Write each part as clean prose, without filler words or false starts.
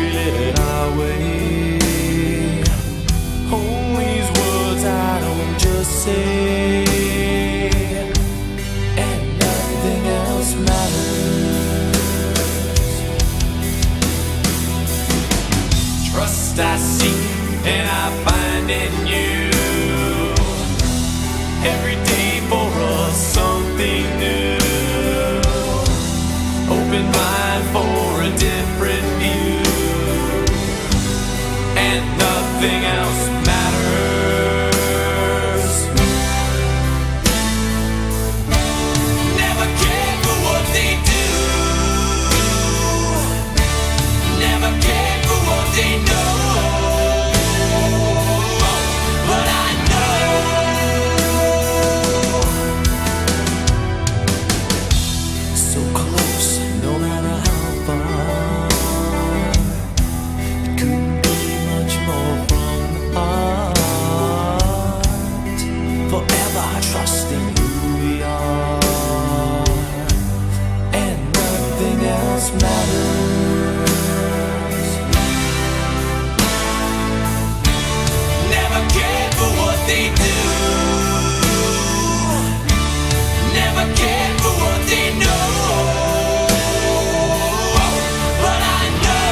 we live it our way. Hold these words I don't just say, and nothing else matters. Trust I seek and I find in you. Every day for us something new. Open mind for a different view, and nothing else matters. Never cared for what they do. Never cared for what they know. But I know so close, no matter how far. It couldn't be much more from the heart. Forever trusting who we are, and nothing else matters. Never cared for what they do. Never cared for what they know. But I know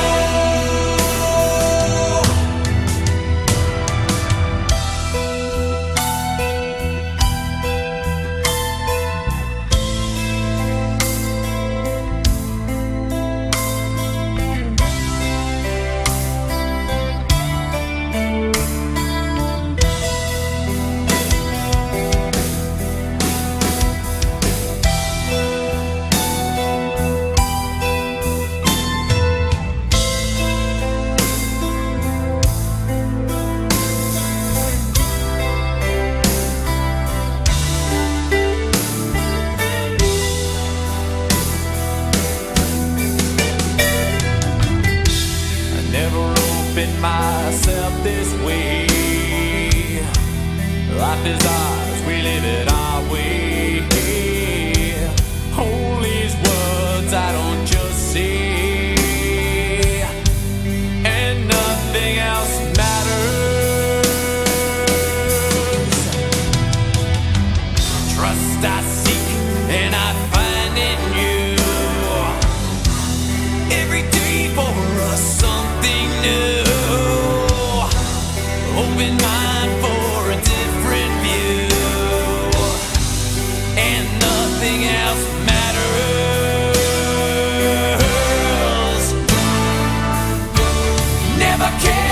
never opened myself this way. Life is ours, we live it our way. Hold these words I don't just say, and nothing else matters. Trust I seek and I find in you. Every day for us something new. Open mind for a different view, and nothing else matters. Never cared